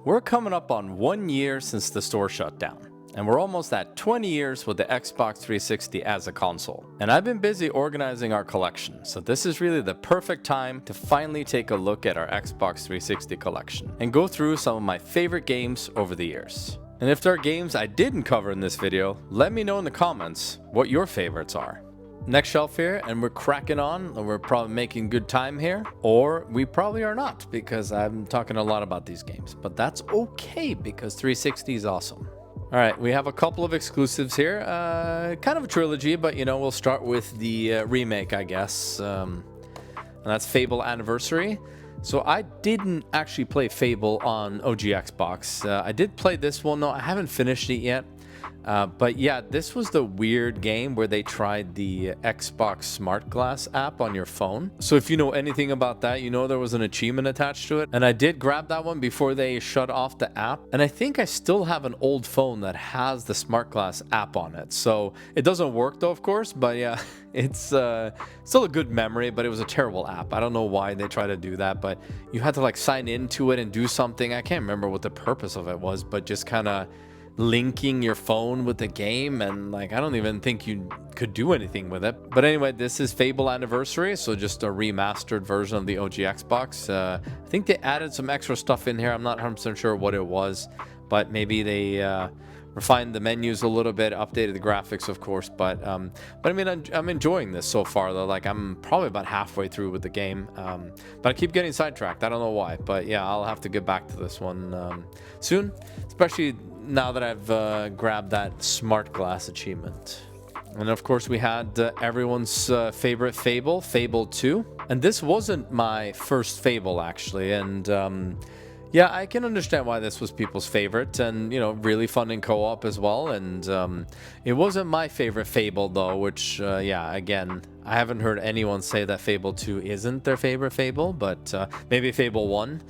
We're coming up on 1 year since the store shut down, and we're almost at 20 years with the Xbox 360 as a console. And I've been busy organizing our collection, so this is really the perfect time to finally take a look at our Xbox 360 collection and go through some of my favorite games over the years. And if there are games I didn't cover in this video, let me know in the comments what your favorites are. Next shelf here, and we're cracking on, and we're probably making good time here, or we probably are not, because I'm talking a lot about these games, but that's okay because 360 is awesome. All right, we have a couple of exclusives here, kind of a trilogy, but you know, we'll start with the remake, I guess, and that's Fable Anniversary. So I didn't actually play Fable on OG Xbox. I did play this one, though I haven't finished it yet. But yeah, this was the weird game where they tried the Xbox Smart Glass app on your phone. So if you know anything about that, you know there was an achievement attached to it. And I did grab that one before they shut off the app. And I think I still have an old phone that has the Smart Glass app on it. So it doesn't work though, of course, but yeah, it's still a good memory, but it was a terrible app. I don't know why they tried to do that, but you had to like sign into it and do something. I can't remember what the purpose of it was, but just kind of linking your phone with the game, and like I don't even think you could do anything with it. But anyway, this is Fable Anniversary, so just a remastered version of the OG Xbox. I think they added some extra stuff in here. I'm not 100% sure what it was, but maybe they refined the menus a little bit, updated the graphics, of course. But I mean, I'm enjoying this so far, though. Like I'm probably about halfway through with the game, but I keep getting sidetracked. I don't know why, but yeah, I'll have to get back to this one soon, especially now that I've grabbed that Smart Glass achievement. And of course we had everyone's favorite Fable, Fable 2. And this wasn't my first Fable, actually. And yeah, I can understand why this was people's favorite, and you know, really fun in co-op as well. And it wasn't my favorite Fable though, which yeah, again, I haven't heard anyone say that Fable 2 isn't their favorite Fable, but maybe Fable 1.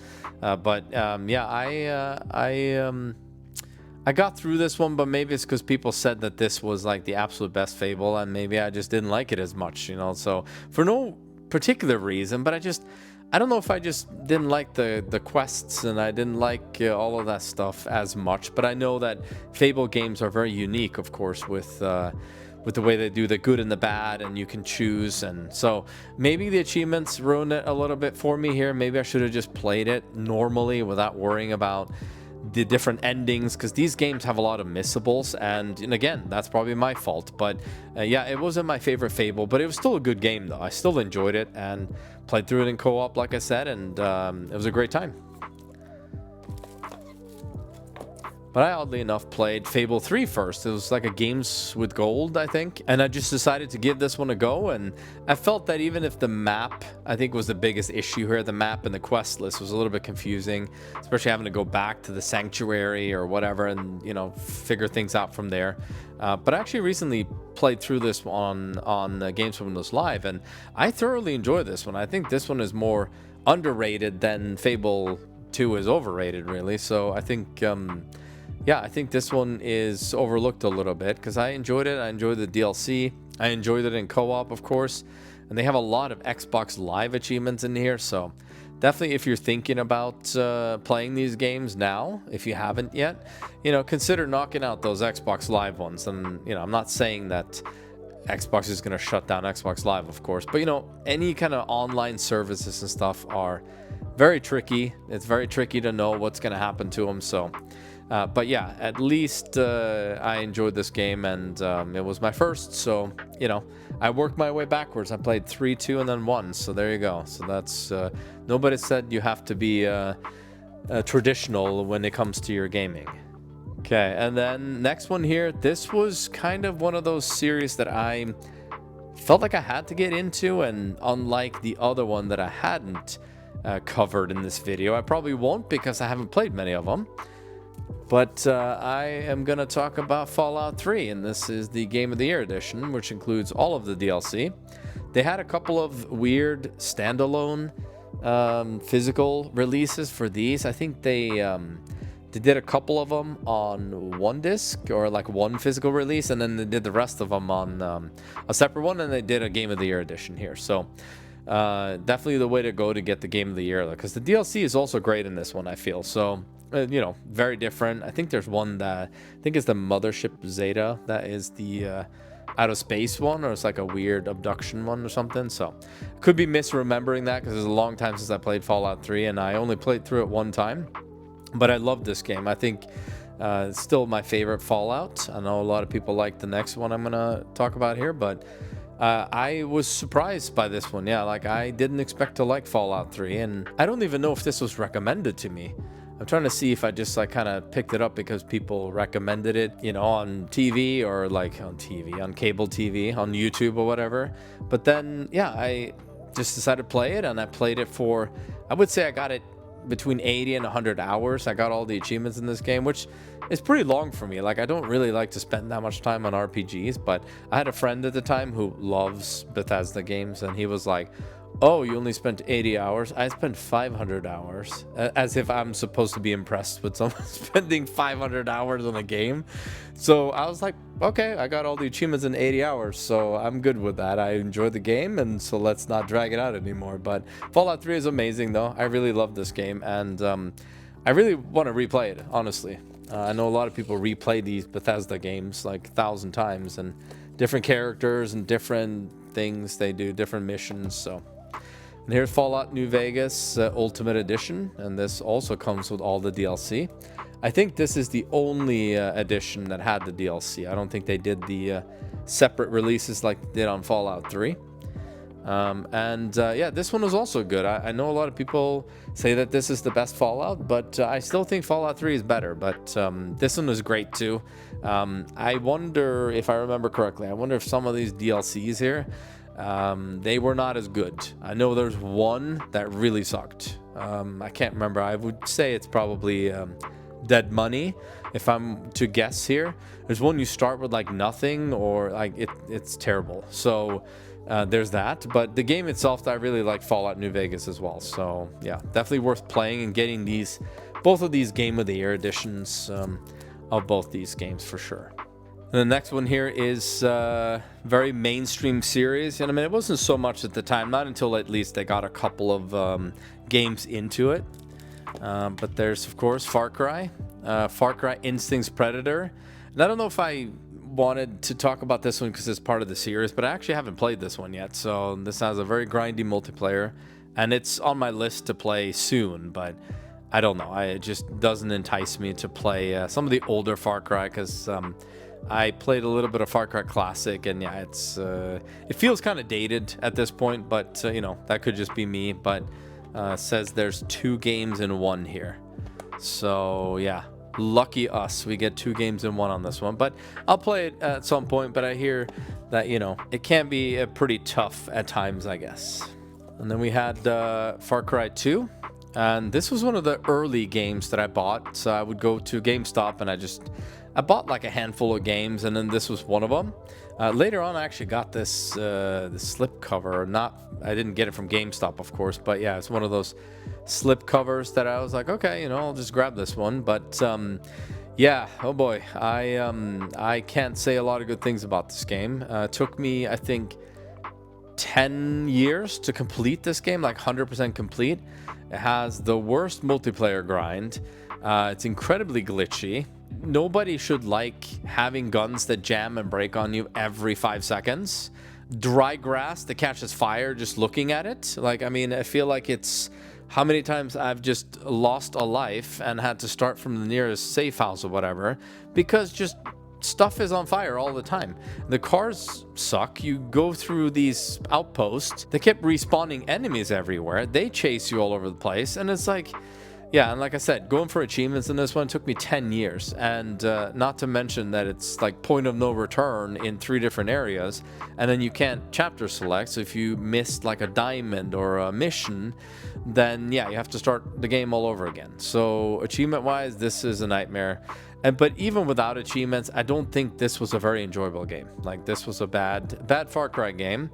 Yeah, I got through this one, but maybe it's because people said that this was like the absolute best Fable, and maybe I just didn't like it as much, you know. So for no particular reason, but I don't know if I just didn't like the quests, and I didn't like all of that stuff as much. But I know that Fable games are very unique, of course, with the way they do the good and the bad, and you can choose. And so maybe the achievements ruined it a little bit for me here. Maybe I should have just played it normally without worrying about the different endings, because these games have a lot of missables, and again, that's probably my fault. But yeah, it wasn't my favorite Fable, but it was still a good game though. I still enjoyed it and played through it in co-op, like I said, and it was a great time. But I, oddly enough, played Fable 3 first. It was like a Games with Gold, I think. And I just decided to give this one a go. And I felt that even if the map, I think, was the biggest issue here, the map and the quest list was a little bit confusing, especially having to go back to the sanctuary or whatever and, you know, figure things out from there. But I actually recently played through this on Games with Windows Live, and I thoroughly enjoy this one. I think this one is more underrated than Fable 2 is overrated, really. So I think... yeah, I think this one is overlooked a little bit because I enjoyed it. I enjoyed the DLC. I enjoyed it in co-op, of course. And they have a lot of Xbox Live achievements in here. So definitely, if you're thinking about playing these games now, if you haven't yet, you know, consider knocking out those Xbox Live ones. And, you know, I'm not saying that Xbox is going to shut down Xbox Live, of course. But, you know, any kind of online services and stuff are very tricky. It's very tricky to know what's going to happen to them. So... but yeah, at least I enjoyed this game, and it was my first, so, you know, I worked my way backwards. I played 3, 2, and then 1, so there you go. So that's, nobody said you have to be traditional when it comes to your gaming. Okay, and then next one here, this was kind of one of those series that I felt like I had to get into, and unlike the other one that I hadn't covered in this video, I probably won't because I haven't played many of them. But I am going to talk about Fallout 3, and this is the Game of the Year edition, which includes all of the DLC. They had a couple of weird standalone physical releases for these. I think they did a couple of them on one disc, or like one physical release, and then they did the rest of them on a separate one, and they did a Game of the Year edition here. So definitely the way to go to get the Game of the Year, because the DLC is also great in this one, I feel. So you know, very different. I think there's one that I think is the Mothership Zeta. That is the out of space one, or it's like a weird abduction one or something. So could be misremembering that because it's a long time since I played Fallout 3, and I only played through it one time. But I love this game. I think it's still my favorite Fallout. I know a lot of people like the next one I'm gonna talk about here, but I was surprised by this one. Yeah, like I didn't expect to like Fallout 3, and I don't even know if this was recommended to me. I'm trying to see if I just like kind of picked it up because people recommended it, you know, on TV or like on TV, on cable TV, on YouTube or whatever. But then, yeah, I just decided to play it, and I played it for, I would say I got it between 80 and 100 hours. I got all the achievements in this game, which is pretty long for me. Like, I don't really like to spend that much time on RPGs, but I had a friend at the time who loves Bethesda games, and he was like, oh, you only spent 80 hours? I spent 500 hours. As if I'm supposed to be impressed with someone spending 500 hours on a game. So I was like, okay, I got all the achievements in 80 hours, so I'm good with that. I enjoyed the game, and so let's not drag it out anymore. But Fallout 3 is amazing, though. I really love this game, and I really want to replay it, honestly. I know a lot of people replay these Bethesda games like 1,000 times, and different characters and different things they do, different missions, so... And here's Fallout New Vegas Ultimate Edition, and this also comes with all the DLC. I think this is the only edition that had the DLC. I don't think they did the separate releases like they did on Fallout 3. Yeah, this one was also good. I know a lot of people say that this is the best Fallout, but I still think Fallout 3 is better. But this one was great too. I wonder, if I remember correctly, I wonder if some of these DLCs here, they were not as good. I know there's one that really sucked. I can't remember. I would say it's probably Dead Money, if I'm to guess here. There's one you start with like nothing, or like it's terrible. So there's that. But the game itself, I really like Fallout New Vegas as well. So yeah, definitely worth playing and getting both of these Game of the Year editions of both these games for sure. And the next one here is very mainstream series, and I mean it wasn't so much at the time, not until at least they got a couple of games into it. But there's of course Far Cry Instinct's Predator. And I don't know if I wanted to talk about this one because it's part of the series, but I actually haven't played this one yet. So this has a very grindy multiplayer, and it's on my list to play soon, but I don't know. It just doesn't entice me to play some of the older Far Cry because I played a little bit of Far Cry Classic, and yeah, it feels kind of dated at this point, but you know, that could just be me. But says there's 2 games in 1 here, so yeah, lucky us, we get 2 games in 1 on this one. But I'll play it at some point. But I hear that, you know, it can be pretty tough at times, I guess. And then we had Far Cry 2. And this was one of the early games that I bought. So I would go to GameStop and I bought like a handful of games, and then this was one of them. Later on, I actually got this slip cover. I didn't get it from GameStop, of course, but yeah, it's one of those slip covers that I was like, okay, you know, I'll just grab this one. But yeah, oh boy, I can't say a lot of good things about this game. It took me, I think, 10 years to complete this game, like 100% complete. It has the worst multiplayer grind. It's incredibly glitchy. Nobody should like having guns that jam and break on you every 5 seconds. Dry grass that catches fire just looking at it. Like, I mean, I feel like it's how many times I've just lost a life and had to start from the nearest safe house or whatever because just stuff is on fire all the time. The cars suck. You go through these outposts. They kept respawning enemies everywhere. They chase you all over the place. And it's like, yeah, and like I said, going for achievements in this one took me 10 years. And not to mention that it's like point of no return in 3 different areas. And then you can't chapter select. So if you missed like a diamond or a mission, then yeah, you have to start the game all over again. So achievement-wise, this is a nightmare. But even without achievements, I don't think this was a very enjoyable game. Like, this was a bad Far Cry game.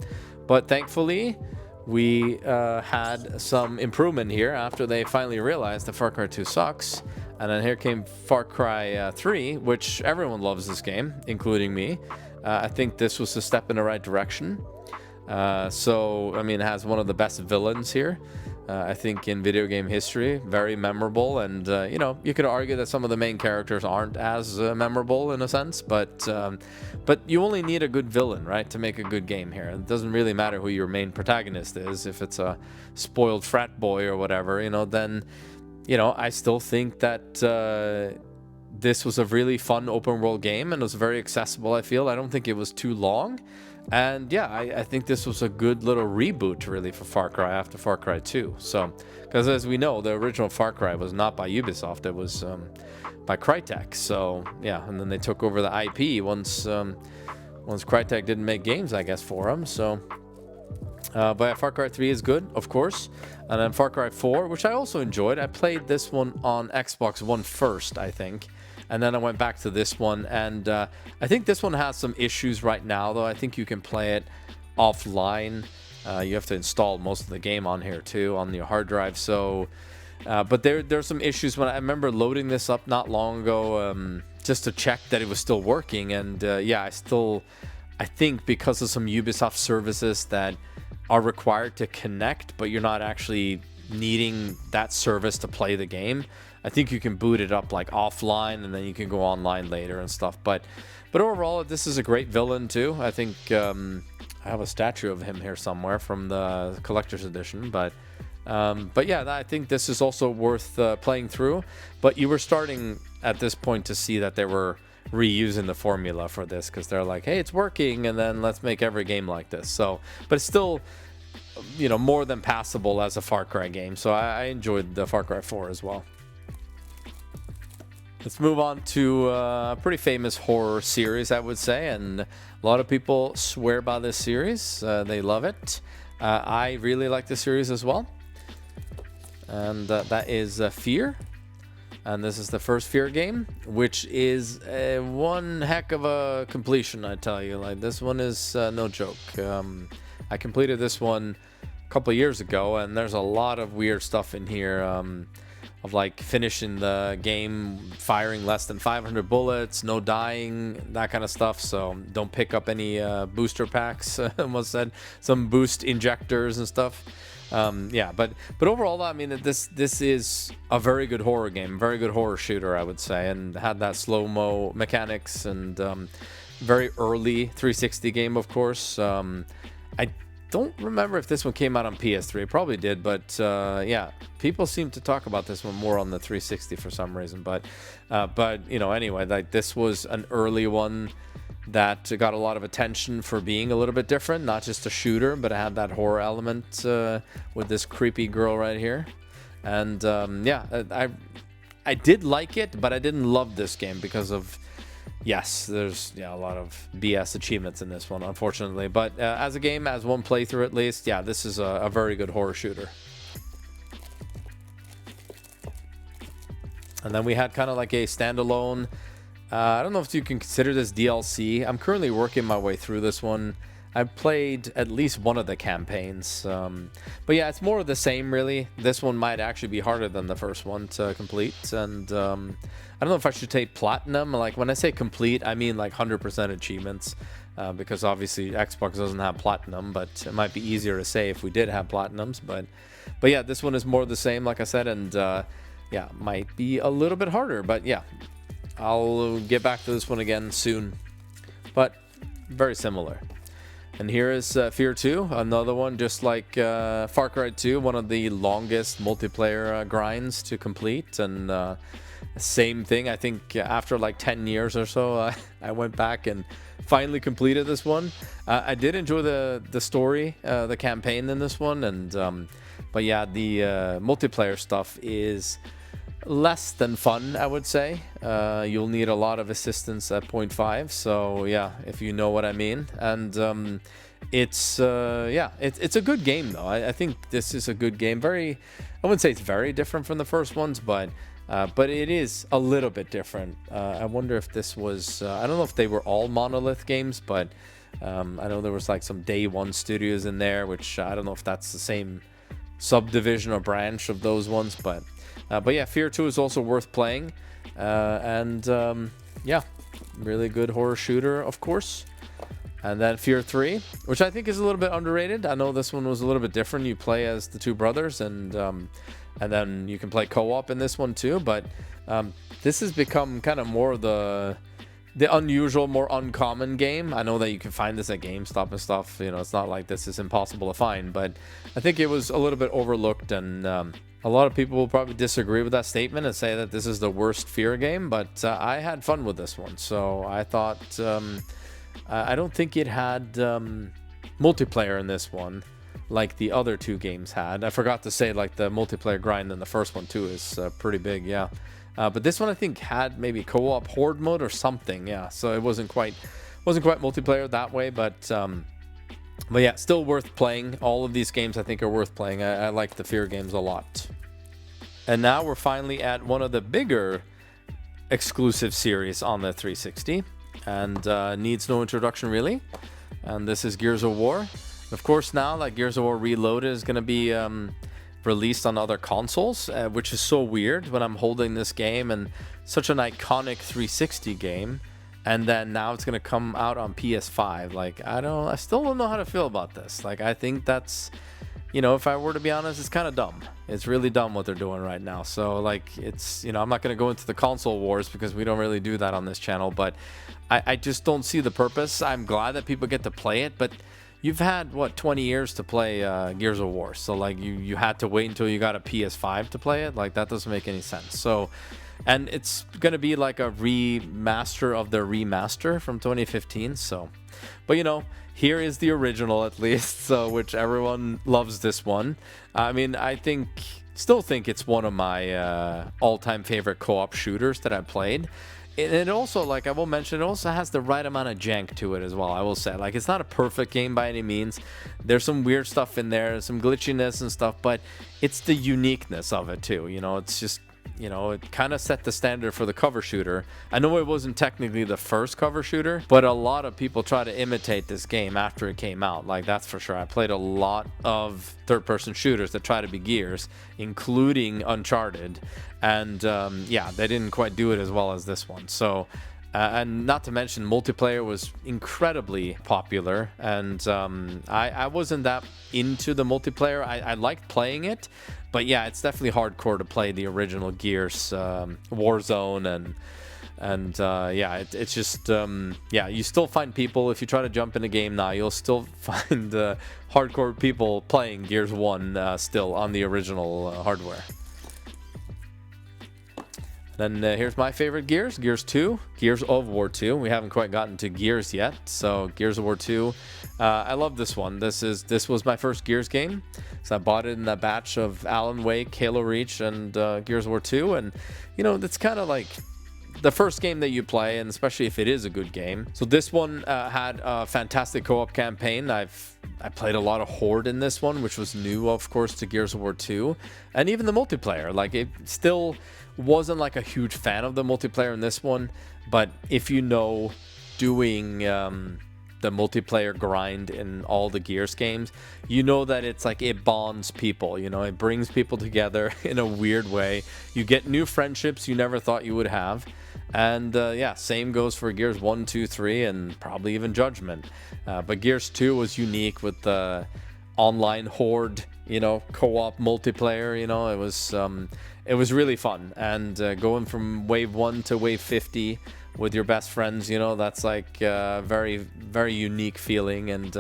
But thankfully, we had some improvement here after they finally realized that Far Cry 2 sucks. And then here came Far Cry 3, which everyone loves this game, including me. I think this was a step in the right direction. So, I mean, it has one of the best villains here. I think in video game history, very memorable, and you know, you could argue that some of the main characters aren't as memorable in a sense, but you only need a good villain, right, to make a good game here. It doesn't really matter who your main protagonist is. If it's a spoiled frat boy or whatever, you know, then, you know, I still think that this was a really fun open world game, and it was very accessible. I feel I don't think it was too long. And yeah, I think this was a good little reboot, really, for Far Cry after Far Cry 2. So, because as we know, the original Far Cry was not by Ubisoft, it was by Crytek. So, yeah, and then they took over the IP once Crytek didn't make games, I guess, for them. So, but yeah, Far Cry 3 is good, of course. And then Far Cry 4, which I also enjoyed. I played this one on Xbox One first, I think. And then I went back to this one, and I think this one has some issues right now, though. I think you can play it offline. You have to install most of the game on here, too, on your hard drive. So, but there's some issues. When I remember loading this up not long ago, just to check that it was still working. And yeah, I think because of some Ubisoft services that are required to connect, but you're not actually needing that service to play the game, I think you can boot it up like offline, and then you can go online later and stuff. But overall, this is a great villain too. I think I have a statue of him here somewhere from the collector's edition. But yeah, I think this is also worth playing through. But you were starting at this point to see that they were reusing the formula for this, because they're like, hey, it's working, and then let's make every game like this. So, but it's still, you know, more than passable as a Far Cry game. So I enjoyed the Far Cry 4 as well. Let's move on to a pretty famous horror series, I would say, and a lot of people swear by this series. They love it. I really like the series as well. And that is F.E.A.R. And this is the first F.E.A.R. game, which is one heck of a completion, I tell you. Like, this one is no joke. I completed this one a couple of years ago, and there's a lot of weird stuff in here. Of like finishing the game firing less than 500 bullets, no dying, that kind of stuff. So don't pick up any booster packs. Almost said some boost injectors and stuff. Yeah, but overall, I mean, this is a very good horror game, very good horror shooter, I would say, and had that slow-mo mechanics, and very early 360 game, of course. I don't remember if this one came out on PS3. It probably did, but yeah, people seem to talk about this one more on the 360 for some reason. But you know, anyway, like, this was an early one that got a lot of attention for being a little bit different, not just a shooter, but it had that horror element with this creepy girl right here. And yeah, I did like it, but I didn't love this game because of, yes, there's a lot of BS achievements in this one, unfortunately. But as a game, as one playthrough at least, yeah, this is a very good horror shooter. And then we had kind of like a standalone, I don't know if you can consider this DLC. I'm currently working my way through this one. I've played at least one of the campaigns. But yeah, it's more of the same, really. This one might actually be harder than the first one to complete. And I don't know if I should take platinum. Like, when I say complete, I mean like 100% achievements. Because obviously Xbox doesn't have platinum, but it might be easier to say if we did have platinums. But yeah, this one is more of the same, like I said. And yeah, might be a little bit harder. But yeah, I'll get back to this one again soon. But very similar. And here is F.E.A.R 2, another one just like Far Cry 2, one of the longest multiplayer grinds to complete. And same thing, I think after like 10 years or so, I went back and finally completed this one. I did enjoy the story, the campaign in this one. And but yeah, the multiplayer stuff is less than fun, I would say. You'll need a lot of assistance at 0.5, so yeah, if you know what I mean. And it's yeah, it's a good game though. I think this is a good game. I wouldn't say it's very different from the first ones, but it is a little bit different. I wonder if this was I don't know if they were all Monolith games, but I know there was like some Day One Studios in there, which I don't know if that's the same subdivision or branch of those ones, but yeah, F.E.A.R 2 is also worth playing. And yeah, really good horror shooter, of course. And then F.E.A.R 3, which I think is a little bit underrated. I know this one was a little bit different. You play as the two brothers, and then you can play co-op in this one too. But this has become kind of more the unusual, more uncommon game. I know that you can find this at GameStop and stuff. You know, it's not like this is impossible to find, but I think it was a little bit overlooked, and a lot of people will probably disagree with that statement and say that this is the worst F.E.A.R game, but I had fun with this one. So I thought, I don't think it had multiplayer in this one like the other two games had. I forgot to say, like, the multiplayer grind in the first one too is pretty big, yeah. But this one I think had maybe co-op horde mode or something, yeah. So it wasn't quite multiplayer that way, but yeah, still worth playing. All of these games I think are worth playing. I like the F.E.A.R games a lot. And now we're finally at one of the bigger exclusive series on the 360, and needs no introduction really. And this is Gears of War. Of course, now like Gears of War Reloaded is going to be released on other consoles, which is so weird when I'm holding this game, and such an iconic 360 game, and then now it's going to come out on PS5. Like, I still don't know how to feel about this. Like, I think that's, you know, if I were to be honest, it's kind of dumb. It's really dumb what they're doing right now. So like, it's, you know, I'm not going to go into the console wars because we don't really do that on this channel, but I just don't see the purpose. I'm glad that people get to play it, but you've had, what, 20 years to play Gears of War. So, like, you had to wait until you got a PS5 to play it? Like, that doesn't make any sense. So, and it's going to be like a remaster of the remaster from 2015. So, but, you know, here is the original at least, so, which everyone loves this one. I mean, still think it's one of my all-time favorite co-op shooters that I've played. And it also, like I will mention, it also has the right amount of jank to it as well, I will say. Like, it's not a perfect game by any means. There's some weird stuff in there, some glitchiness and stuff, but it's the uniqueness of it too. You know, it's just, you know, it kind of set the standard for the cover shooter. I know it wasn't technically the first cover shooter, but a lot of people try to imitate this game after it came out. Like, that's for sure. I played a lot of third-person shooters that try to be Gears, including Uncharted, and yeah, they didn't quite do it as well as this one. So, and not to mention, multiplayer was incredibly popular, and I wasn't that into the multiplayer. I liked playing it, but yeah, it's definitely hardcore to play the original Gears, Warzone, and yeah, it's just, yeah, you still find people, if you try to jump in a game now, you'll still find hardcore people playing Gears 1 still on the original hardware. Then here's my favorite Gears, Gears 2, Gears of War 2. We haven't quite gotten to Gears yet, so Gears of War 2. I love this one. This was my first Gears game, so I bought it in that batch of Alan Wake, Halo Reach, and Gears of War 2. And, you know, it's kind of like the first game that you play, and especially if it is a good game. So this one had a fantastic co-op campaign. I played a lot of Horde in this one, which was new, of course, to Gears of War 2. And even the multiplayer, like, it still wasn't like a huge fan of the multiplayer in this one, but if you know doing the multiplayer grind in all the Gears games, you know that it's like, it bonds people, you know, it brings people together in a weird way. You get new friendships you never thought you would have. And yeah, same goes for Gears 1, 2, 3, and probably even Judgment. But Gears 2 was unique with the online Horde, you know, co-op multiplayer. You know, it was really fun. And going from wave 1 to wave 50 with your best friends, you know, that's like a very, very unique feeling. And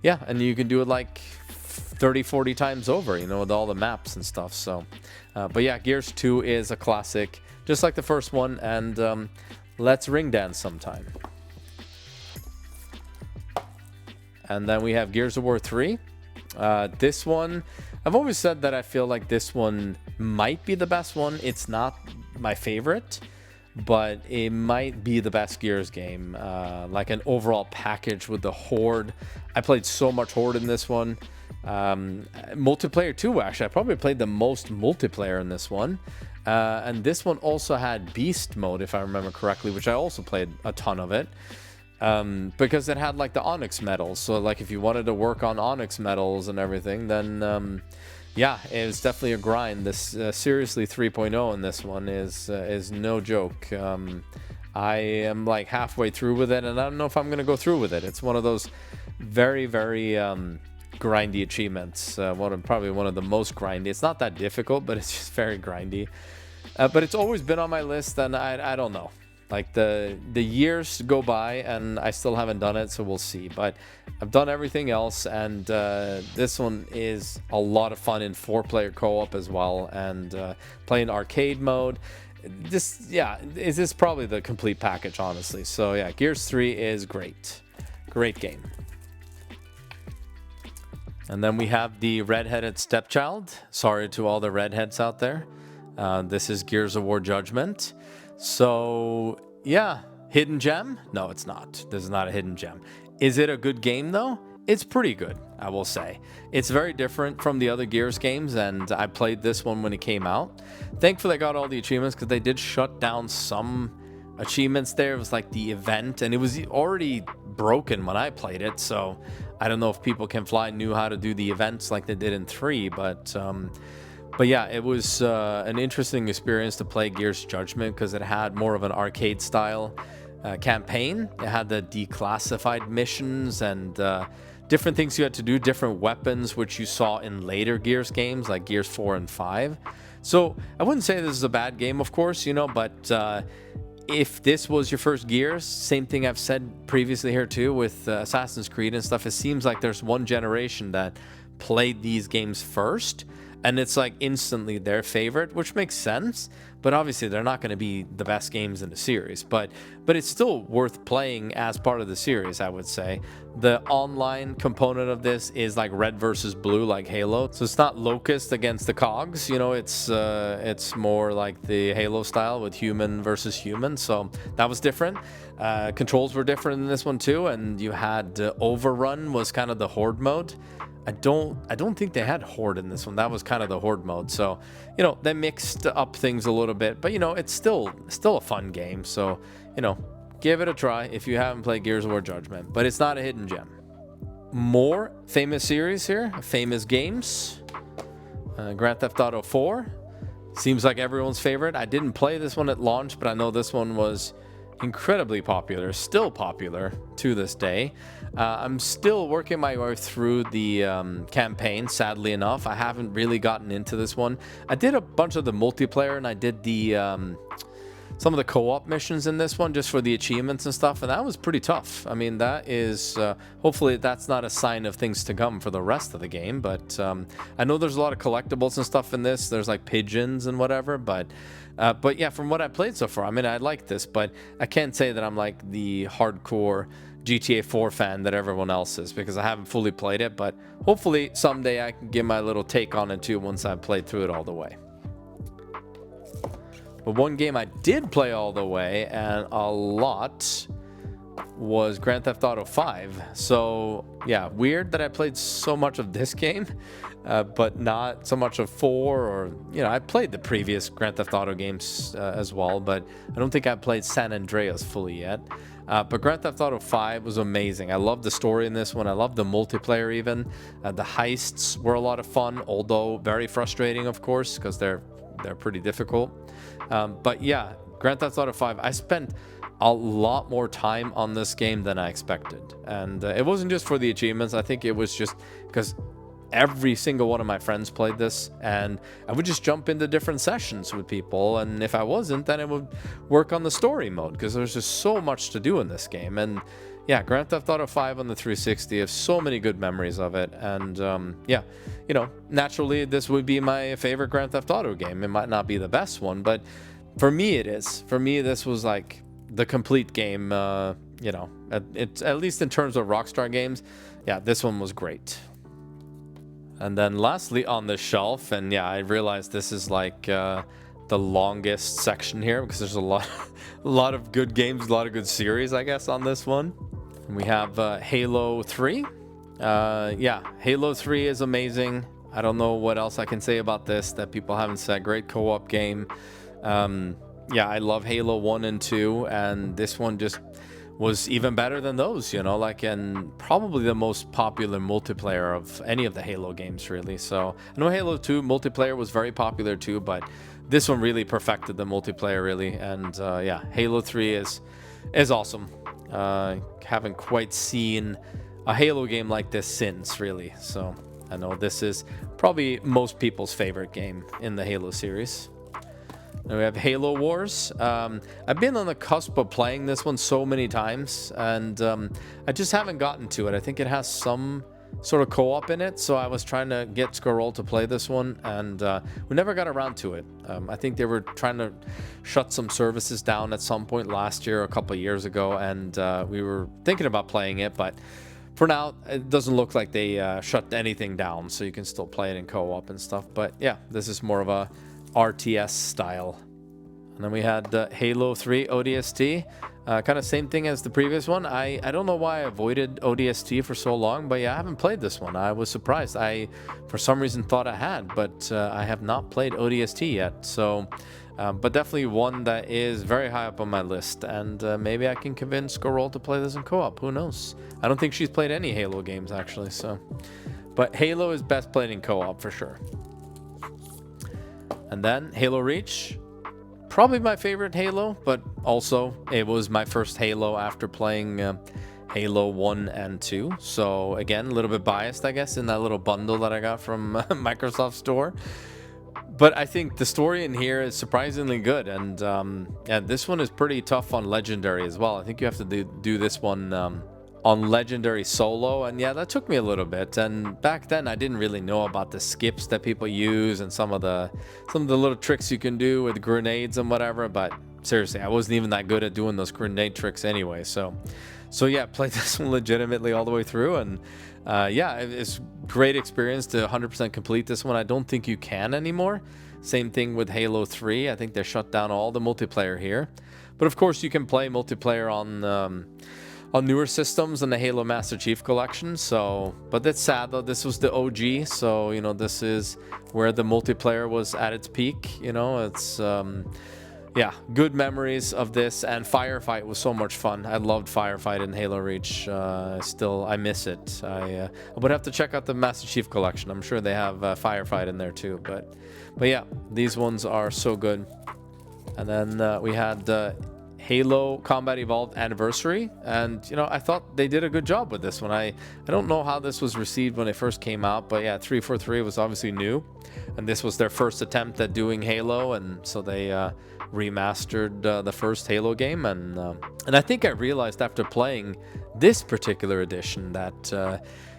yeah, and you can do it like 30-40 times over, you know, with all the maps and stuff. So but yeah, Gears 2 is a classic, just like the first one. And let's ring dance sometime. And then we have Gears of War 3. This one, I've always said that I feel like this one might be the best one. It's not my favorite, but it might be the best Gears game. Like an overall package with the Horde. I played so much Horde in this one. Multiplayer too, actually. I probably played the most multiplayer in this one. And this one also had Beast mode, if I remember correctly, which I also played a ton of it. Because it had like the Onyx medals. So like if you wanted to work on Onyx medals and everything, then yeah, it was definitely a grind. This seriously 3.0 in this one is no joke. I am like halfway through with it, and I don't know if I'm going to go through with it. It's one of those very, very grindy achievements. Probably one of the most grindy. It's not that difficult, but it's just very grindy. But it's always been on my list, and I don't know. Like the years go by, and I still haven't done it, so we'll see. But I've done everything else, and this one is a lot of fun in 4-player co-op as well, and playing arcade mode. This is probably the complete package, honestly. So yeah, Gears 3 is great game. And then we have the redheaded stepchild. Sorry to all the redheads out there. This is Gears of War Judgment. So yeah, hidden gem? No, it's not. This is not a hidden gem. Is it a good game though? It's pretty good, I will say. It's very different from the other Gears games, and I played this one when it came out. Thankfully, I got all the achievements because they did shut down some achievements there. It was like the event, and it was already broken when I played it, so I don't know if People Can Fly knew how to do the events like they did in 3, but yeah, it was an interesting experience to play Gears Judgment because it had more of an arcade style campaign. It had the declassified missions and different things you had to do, different weapons, which you saw in later Gears games like Gears 4 and 5. So I wouldn't say this is a bad game, of course, but if this was your first Gears, same thing I've said previously here too with Assassin's Creed and stuff, it seems like there's one generation that played these games first, and it's like instantly their favorite, which makes sense. But obviously they're not going to be the best games in the series, but it's still worth playing as part of the series, I would say. The online component of this is like red versus blue, like Halo. So it's not Locust against the Cogs, it's more like the Halo style with human versus human. So that was different. Controls were different in this one too, and you had Overrun was kind of the horde mode. I don't think they had horde in this one. That was kind of the horde mode. So, they mixed up things a little bit, but it's still a fun game. So, give it a try if you haven't played Gears of War Judgment, but it's not a hidden gem. More famous series here, famous games. Grand Theft Auto 4 seems like everyone's favorite. I didn't play this one at launch, but I know this one was incredibly popular, still popular to this day. I'm still working my way through the campaign, sadly enough. I haven't really gotten into this one. I did a bunch of the multiplayer, and I did the some of the co-op missions in this one just for the achievements and stuff, and that was pretty tough. I mean, that is hopefully that's not a sign of things to come for the rest of the game, but I know there's a lot of collectibles and stuff in this. There's like pigeons and whatever, but yeah, from what I played so far, I mean, I like this, but I can't say that I'm like the hardcore GTA 4 fan that everyone else is, because I haven't fully played it, but hopefully someday I can give my little take on it too once I've played through it all the way. But one game I did play all the way, and a lot, was Grand Theft Auto 5. So yeah, weird that I played so much of this game, but not so much of 4, or I played the previous Grand Theft Auto games as well, but I don't think I played San Andreas fully yet. But Grand Theft Auto 5 was amazing. I loved the story in this one. I loved the multiplayer even. The heists were a lot of fun, although very frustrating, of course, because they're pretty difficult. But yeah, Grand Theft Auto 5, I spent a lot more time on this game than I expected. And it wasn't just for the achievements. I think it was just because every single one of my friends played this, and I would just jump into different sessions with people, and if I wasn't, then it would work on the story mode, because there's just so much to do in this game. And yeah, Grand Theft Auto 5 on the 360, I have so many good memories of it. And yeah, naturally this would be my favorite Grand Theft Auto game. It might not be the best one, but for me it is. For me, this was like the complete game. It's at least in terms of Rockstar games. Yeah, this one was great. And then lastly on the shelf, and yeah, I realized this is like the longest section here, because there's a lot of good games, a lot of good series, I guess, on this one. And we have Halo 3. Yeah, Halo 3 is amazing. I don't know what else I can say about this that people haven't said. Great co-op game. Yeah, I love Halo 1 and 2, and this one just was even better than those, and probably the most popular multiplayer of any of the Halo games, really. So I know Halo 2 multiplayer was very popular too, but this one really perfected the multiplayer, really. And yeah, Halo 3 is awesome. Haven't quite seen a Halo game like this since, really. So I know this is probably most people's favorite game in the Halo series. Now we have Halo Wars. I've been on the cusp of playing this one so many times, and I just haven't gotten to it. I think it has some sort of co-op in it, so I was trying to get Squirrel to play this one, and we never got around to it. I think they were trying to shut some services down at some point last year, a couple of years ago, and we were thinking about playing it, but for now, it doesn't look like they shut anything down, so you can still play it in co-op and stuff. But yeah, this is more of a RTS style. And then we had Halo 3 ODST. Kind of same thing as the previous one. I don't know why I avoided ODST for so long, but yeah, I haven't played this one. I was surprised. I, for some reason, thought I had, but I have not played ODST yet. So, but definitely one that is very high up on my list, and maybe I can convince Squirrel to play this in co-op. Who knows? I don't think she's played any Halo games, actually, so. But Halo is best played in co-op for sure. And then Halo Reach. Probably my favorite Halo, but also it was my first Halo after playing Halo 1 and 2. So again, a little bit biased, I guess, in that little bundle that I got from Microsoft Store. But I think the story in here is surprisingly good, and yeah, this one is pretty tough on Legendary as well. I think you have to do this one on Legendary solo, and yeah, that took me a little bit. And back then I didn't really know about the skips that people use and some of the little tricks you can do with grenades and whatever, but seriously, I wasn't even that good at doing those grenade tricks anyway. So yeah, played this one legitimately all the way through, and yeah, it's great experience to 100% complete this one. I don't think you can anymore. Same thing with Halo 3. I think they shut down all the multiplayer here, but of course you can play multiplayer on newer systems and the Halo Master Chief Collection. So, but that's sad though. This was the OG, so you know, this is where the multiplayer was at its peak. You know, it's yeah, good memories of this. And Firefight was so much fun. I loved Firefight in Halo Reach. Still, I miss it. I would have to check out the Master Chief Collection. I'm sure they have Firefight in there too. But yeah, these ones are so good. And then we had Halo Combat Evolved Anniversary, and you know, I thought they did a good job with this one. I don't know how this was received when it first came out, but yeah, 343 was obviously new, and this was their first attempt at doing Halo, and so they remastered the first Halo game, and I think I realized after playing this particular edition that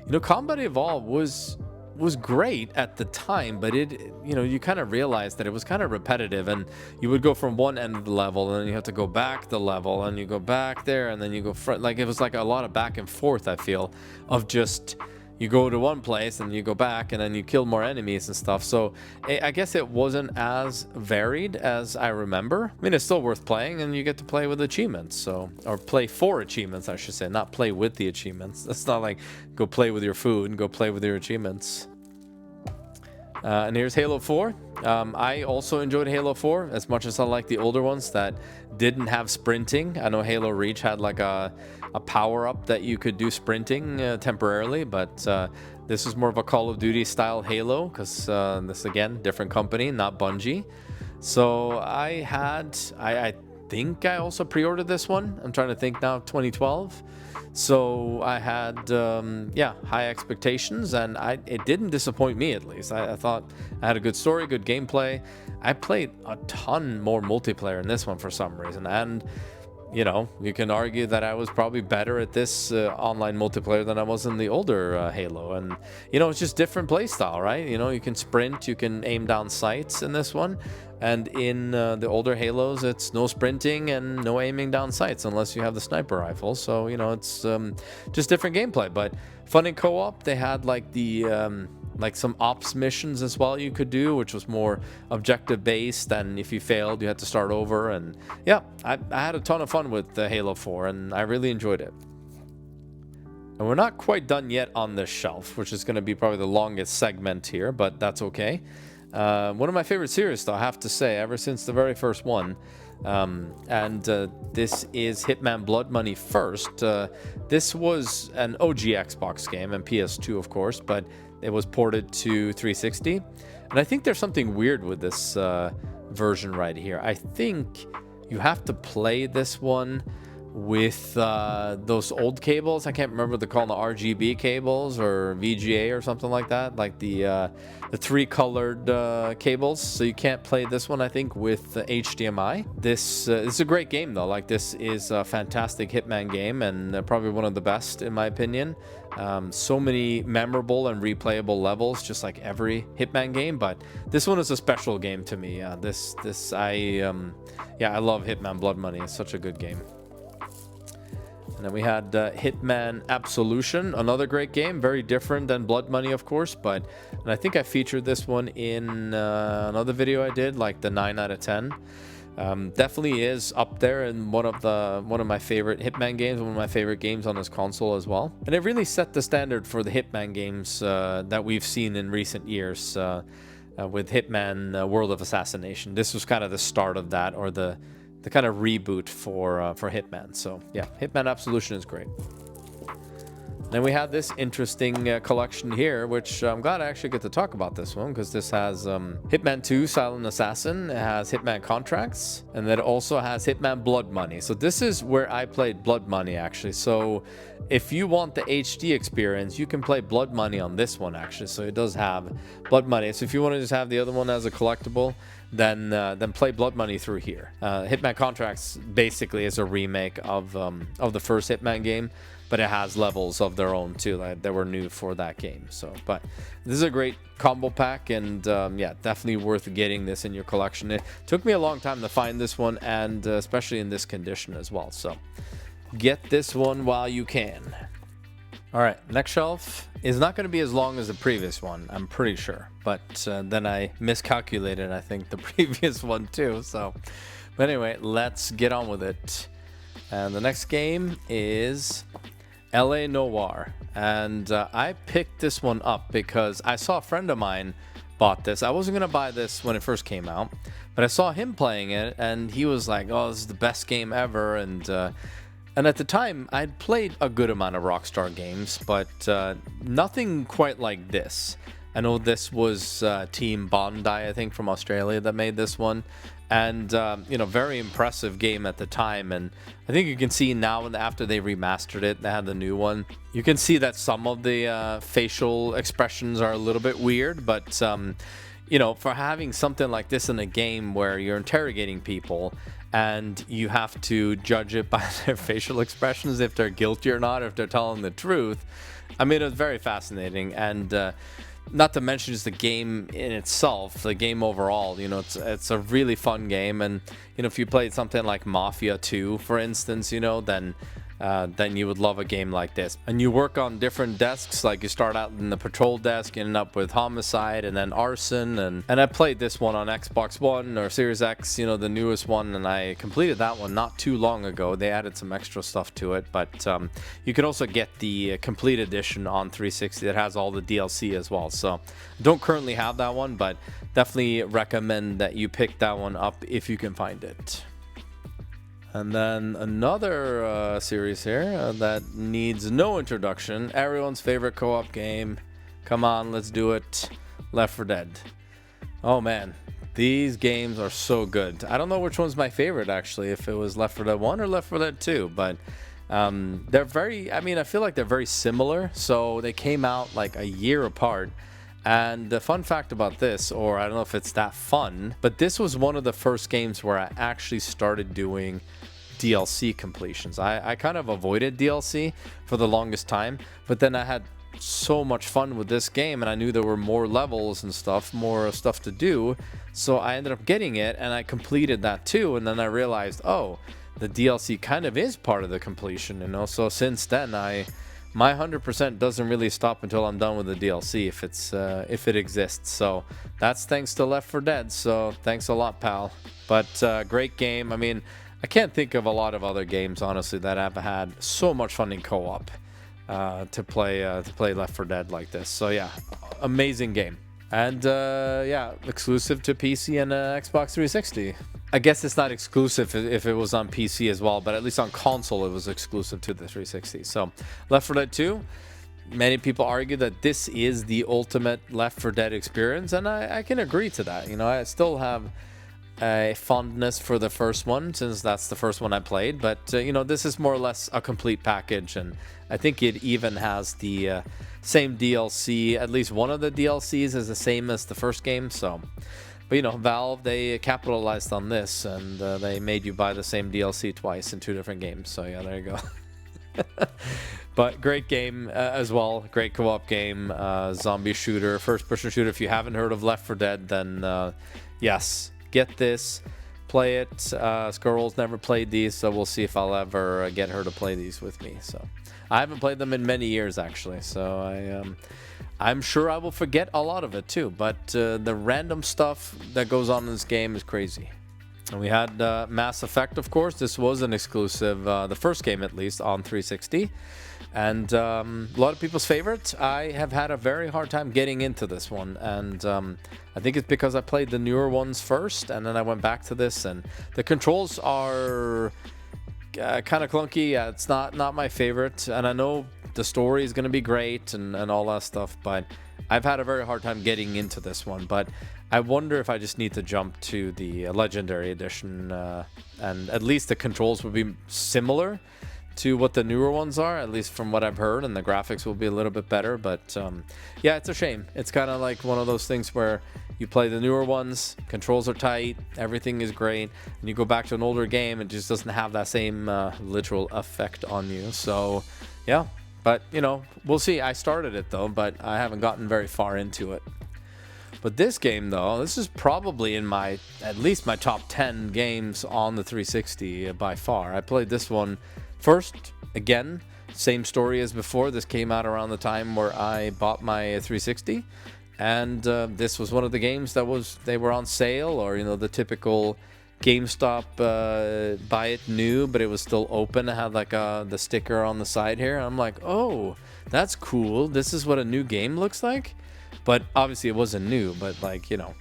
you know, Combat Evolved was great at the time, but it, you know, you kind of realized that it was kind of repetitive, and you would go from one end of the level and then you have to go back the level and you go back there and then you go front. Like, it was like a lot of back and forth, I feel, of just you go to one place and you go back and then you kill more enemies and stuff. So I guess it wasn't as varied as I remember. I mean, it's still worth playing, and you get to play with achievements, so, or play for achievements, I should say, not play with the achievements. That's not like go play with your food and go play with your achievements. And here's Halo 4. I also enjoyed Halo 4 as much as I like the older ones that didn't have sprinting. I know Halo Reach had like a power-up that you could do sprinting temporarily, but this is more of a Call of Duty style Halo, because this, again, different company, not Bungie. So I think I also pre-ordered this one. I'm trying to think now, 2012. So I had, yeah, high expectations, and it didn't disappoint me, at least. I thought I had a good story, good gameplay. I played a ton more multiplayer in this one for some reason, and, you know, you can argue that I was probably better at this online multiplayer than I was in the older Halo. And, you know, it's just different playstyle, right? You know, you can sprint, you can aim down sights in this one. And in the older Halos, it's no sprinting and no aiming down sights unless you have the sniper rifle. So, you know, it's just different gameplay. But fun in co-op. They had like the like some ops missions as well you could do, which was more objective based. And if you failed, you had to start over. And yeah, I had a ton of fun with Halo 4, and I really enjoyed it. And we're not quite done yet on this shelf, which is going to be probably the longest segment here, but that's okay. One of my favorite series, though, I have to say, ever since the very first one. And this is Hitman Blood Money First. This was an OG Xbox game and PS2, of course, but it was ported to 360. And I think there's something weird with this version right here. I think you have to play this one with those old cables. I can't remember what they're called, the RGB cables or VGA or something like that, like the 3-colored cables. So you can't play this one, I think, with HDMI. This is a great game though. Like, this is a fantastic Hitman game, and probably one of the best in my opinion. So many memorable and replayable levels, just like every Hitman game, but this one is a special game to me. I love Hitman Blood Money. It's such a good game. And then we had Hitman Absolution, another great game, very different than Blood Money, of course, and I think I featured this one in another video I did, like the 9 out of 10. Definitely is up there in one of my favorite Hitman games, one of my favorite games on this console as well. And it really set the standard for the Hitman games that we've seen in recent years with Hitman World of Assassination. This was kind of the start of that, or the kind of reboot for Hitman. So yeah, Hitman Absolution is great. Then we had this interesting collection here, which I'm glad I actually get to talk about this one, because this has Hitman 2 Silent Assassin, it has Hitman Contracts, and then it also has Hitman Blood Money. So this is where I played Blood Money, actually. So if you want the HD experience, you can play Blood Money on this one, actually. So it does have Blood Money. So if you want to just have the other one as a collectible, then play Blood Money through here. Hitman Contracts basically is a remake of the first Hitman game, but it has levels of their own too that were new for that game. So, but this is a great combo pack, and yeah, definitely worth getting this in your collection. It took me a long time to find this one, and especially in this condition as well. So get this one while you can. All right, next shelf is not going to be as long as the previous one, I'm pretty sure. But then I miscalculated, I think, the previous one too. So, but anyway, let's get on with it. And the next game is F.E.A.R. Noire. And I picked this one up because I saw a friend of mine bought this. I wasn't going to buy this when it first came out, but I saw him playing it, and he was like, oh, this is the best game ever. And at the time, I'd played a good amount of Rockstar games, but nothing quite like this. I know this was Team Bondi, I think, from Australia that made this one. And, you know, very impressive game at the time. And I think you can see now, after they remastered it, they had the new one, you can see that some of the facial expressions are a little bit weird. But, you know, for having something like this in a game where you're interrogating people, and you have to judge it by their facial expressions, if they're guilty or not, if they're telling the truth. I mean, it was very fascinating. And not to mention just the game in itself, the game overall, you know, it's a really fun game. And, you know, if you played something like Mafia 2, for instance, you know, then you would love a game like this. And you work on different desks, like you start out in the patrol desk, you end up with homicide and then arson. And I played this one on Xbox One or Series X, you know, the newest one, and I completed that one not too long ago. They added some extra stuff to it, but you can also get the complete edition on 360 that has all the DLC as well. So I don't currently have that one, but definitely recommend that you pick that one up if you can find it. And then another series here that needs no introduction. Everyone's favorite co-op game. Come on, let's do it. Left 4 Dead. Oh man, these games are so good. I don't know which one's my favorite, actually, if it was Left 4 Dead 1 or Left 4 Dead 2, but they're very, I mean, I feel like they're very similar. So they came out like a year apart. And the fun fact about this, or I don't know if it's that fun, but this was one of the first games where I actually started doing DLC completions. I kind of avoided DLC for the longest time, but then I had so much fun with this game, and I knew there were more levels and stuff, more stuff to do, so I ended up getting it, and I completed that too. And then I realized, oh, the DLC kind of is part of the completion, you know. So since then, my 100% doesn't really stop until I'm done with the DLC, if it exists. So that's thanks to Left 4 Dead. So thanks a lot, pal. But great game. I mean, I can't think of a lot of other games, honestly, that have had so much fun in co-op to play Left 4 Dead like this. So yeah, amazing game. And yeah, exclusive to PC and Xbox 360. I guess it's not exclusive if it was on PC as well, but at least on console it was exclusive to the 360. So Left 4 Dead 2, many people argue that this is the ultimate Left 4 Dead experience, and I can agree to that. You know, I still have a fondness for the first one since that's the first one I played, but you know, this is more or less a complete package, and I think it even has the same DLC. At least one of the DLCs is the same as the first game. So, but you know, Valve, they capitalized on this, and they made you buy the same DLC twice in 2 different games. So yeah, there you go. But great game as well. Great co-op game, zombie shooter, first-person shooter. If you haven't heard of Left 4 Dead, then yes, get this, play it. Squirrel's never played these, so we'll see if I'll ever get her to play these with me. So I haven't played them in many years, actually. So I'm sure I will forget a lot of it too. But the random stuff that goes on in this game is crazy. And we had Mass Effect, of course. This was an exclusive, the first game at least, on 360. And a lot of people's favorite. I have had a very hard time getting into this one, and I think it's because I played the newer ones first, and then I went back to this, and the controls are kind of clunky. Yeah, it's not my favorite, and I know the story is going to be great and all that stuff, but I've had a very hard time getting into this one. But I wonder if I just need to jump to the Legendary Edition, and at least the controls would be similar to what the newer ones are, at least from what I've heard, and the graphics will be a little bit better. But yeah, it's a shame. It's kind of like one of those things where you play the newer ones, controls are tight, everything is great, and you go back to an older game, it just doesn't have that same literal effect on you. So yeah, but you know, we'll see. I started it though, but I haven't gotten very far into it. But this game, though, this is probably in at least my top 10 games on the 360 by far. I played this one first, again, same story as before. This came out around the time where I bought my 360, and this was one of the games that they were on sale, or you know, the typical GameStop buy it new, but it was still open. It had like the sticker on the side here. I'm like, oh, that's cool. This is what a new game looks like. But obviously it wasn't new, but like, you know,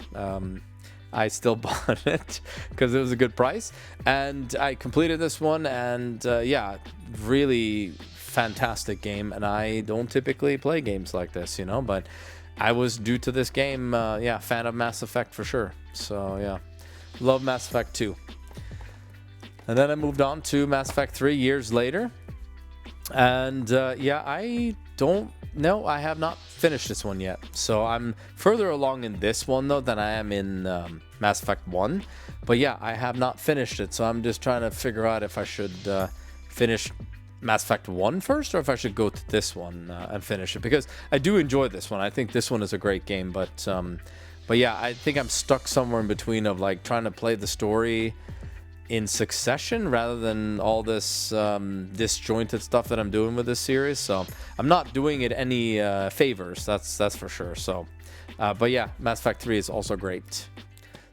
I still bought it because it was a good price, and I completed this one, and yeah, really fantastic game. And I don't typically play games like this, you know, but I was due to this game. Yeah, fan of Mass Effect for sure. So yeah, love Mass Effect 2. And then I moved on to Mass Effect 3 years later, and yeah, No, I have not finished this one yet. So I'm further along in this one, though, than I am in Mass Effect 1. But yeah, I have not finished it. So I'm just trying to figure out if I should finish Mass Effect 1 first, or if I should go to this one and finish it. Because I do enjoy this one. I think this one is a great game. But yeah, I think I'm stuck somewhere in between of like trying to play the story in succession rather than all this disjointed stuff that I'm doing with this series. So I'm not doing it any favors, that's for sure. So but yeah, Mass Effect 3 is also great.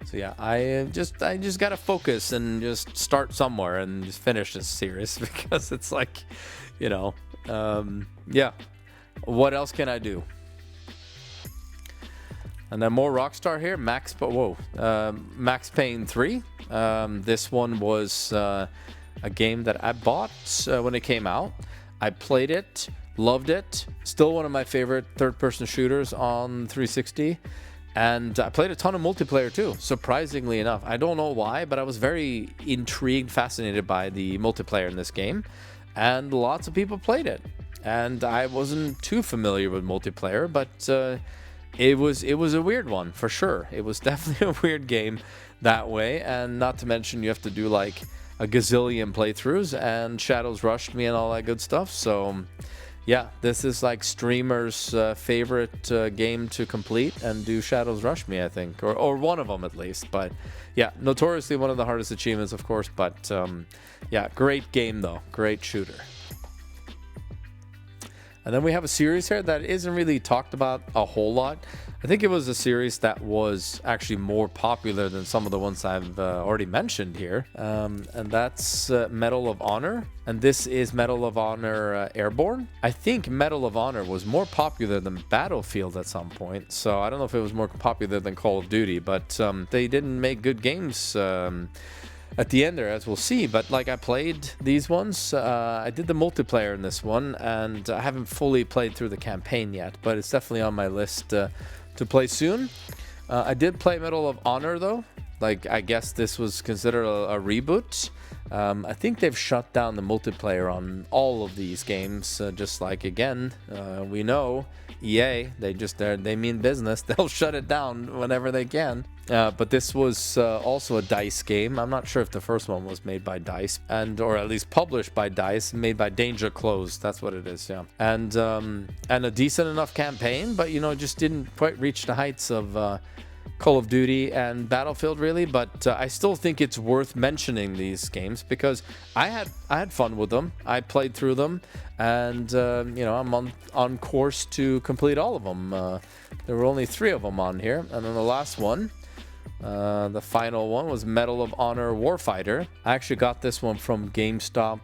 So yeah, I just gotta focus and just start somewhere and just finish this series, because it's like, you know, yeah, what else can I do? And then more Rockstar here, Max Payne 3. This one was a game that I bought when it came out. I played it, loved it. Still one of my favorite third-person shooters on 360. And I played a ton of multiplayer too, surprisingly enough. I don't know why, but I was very intrigued, fascinated by the multiplayer in this game. And lots of people played it. And I wasn't too familiar with multiplayer, but it was a weird one for sure. It was definitely a weird game that way, and not to mention you have to do like a gazillion playthroughs, and Shadows rushed me and all that good stuff. So yeah, this is like streamers' favorite game to complete, and do Shadows rush me, I think, or one of them at least. But yeah, notoriously one of the hardest achievements, of course. But yeah, great game though, great shooter. And then we have a series here that isn't really talked about a whole lot. I think it was a series that was actually more popular than some of the ones I've already mentioned here. And that's Medal of Honor. And this is Medal of Honor Airborne. I think Medal of Honor was more popular than Battlefield at some point. So I don't know if it was more popular than Call of Duty, but they didn't make good games at the end there, as we'll see. But like, I played these ones. I did the multiplayer in this one, and I haven't fully played through the campaign yet, but it's definitely on my list to play soon. I did play Medal of Honor though, Like, I guess this was considered a reboot. I think they've shut down the multiplayer on all of these games. Just like, again, we know EA, they mean business. They'll shut it down whenever they can. But this was also a DICE game. I'm not sure if the first one was made by DICE, or at least published by DICE, made by Danger Close. That's what it is, yeah. And a decent enough campaign, but it just didn't quite reach the heights of Call of Duty and Battlefield, really. But I still think it's worth mentioning these games because I had fun with them. I played through them, and I'm on course to complete all of them. There were only 3 of them on here, and then the last one, the final one, was Medal of Honor Warfighter. I actually got this one from GameStop.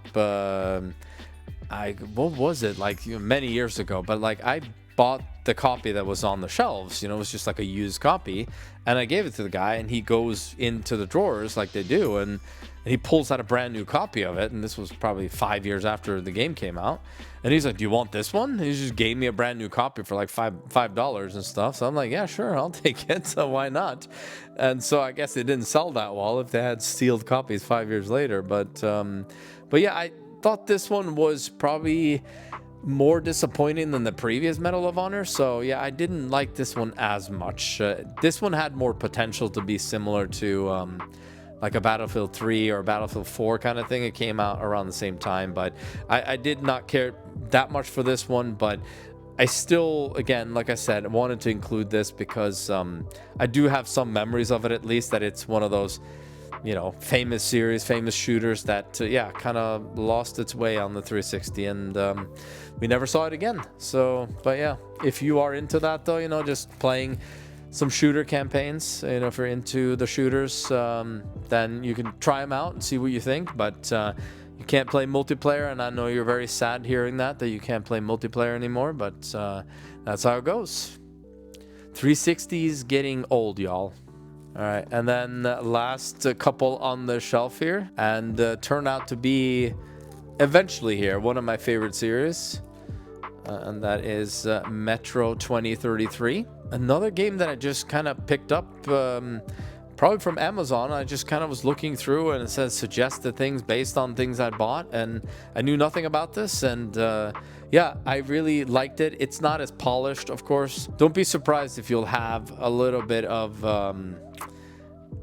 What was it, like, many years ago? But like, I bought the copy that was on the shelves. It was just like a used copy, and I gave it to the guy, and he goes into the drawers like they do, and he pulls out a brand new copy of it. And this was probably 5 years after the game came out, and he's like, "Do you want this one?" And he just gave me a brand new copy for like $5 and stuff. So I'm like, "Yeah, sure, I'll take it. So why not?" And so I guess it didn't sell that well if they had sealed copies 5 years later. But yeah, I thought this one was probably more disappointing than the previous Medal of Honor. So yeah, I didn't like this one as much. This one had more potential to be similar to like a Battlefield 3 or Battlefield 4 kind of thing. It came out around the same time, but I did not care that much for this one. But I still, again, like I said, wanted to include this because I do have some memories of it, at least, that it's one of those famous series, famous shooters that kind of lost its way on the 360, and we never saw it again. So, but yeah, if you are into that though, just playing some shooter campaigns, if you're into the shooters, then you can try them out and see what you think. But you can't play multiplayer, and I know you're very sad hearing that you can't play multiplayer anymore, but that's how it goes. 360's getting old, y'all. All right, and then last couple on the shelf here, and turn out to be eventually here one of my favorite series, and that is Metro 2033. Another game that I just kind of picked up probably from Amazon. I just kind of was looking through, and it says suggested things based on things I bought, and I knew nothing about this, and yeah, I really liked it. It's not as polished, of course. Don't be surprised if you'll have a little bit of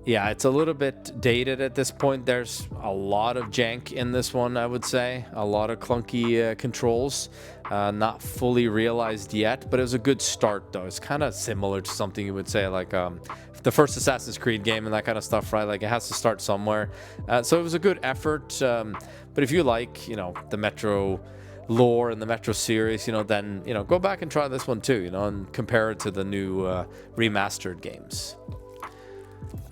yeah, it's a little bit dated at this point. There's a lot of jank in this one, I would say. A lot of clunky controls, not fully realized yet, but it was a good start, though. It's kind of similar to something you would say, like the first Assassin's Creed game and that kind of stuff, right? Like, it has to start somewhere. So it was a good effort. But if you like, the Metro lore and the Metro series, then, go back and try this one too, and compare it to the new remastered games.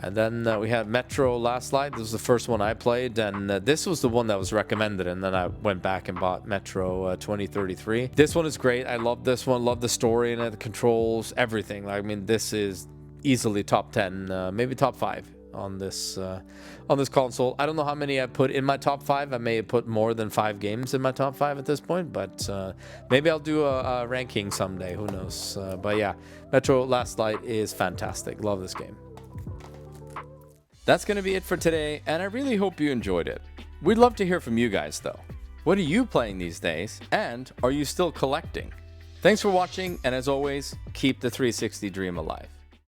And then we had Metro Last Light. This was the first one I played, and this was the one that was recommended, and then I went back and bought Metro 2033. This one is great. I love this one. Love the story and the controls, everything. I mean, this is easily top 10, maybe top 5 on this console. I don't know how many I put in my top 5. I may have put more than 5 games in my top 5 at this point, but maybe I'll do a ranking someday. Who knows? But yeah, Metro Last Light is fantastic. Love this game. That's going to be it for today, and I really hope you enjoyed it. We'd love to hear from you guys, though. What are you playing these days, and are you still collecting? Thanks for watching, and as always, keep the 360 dream alive.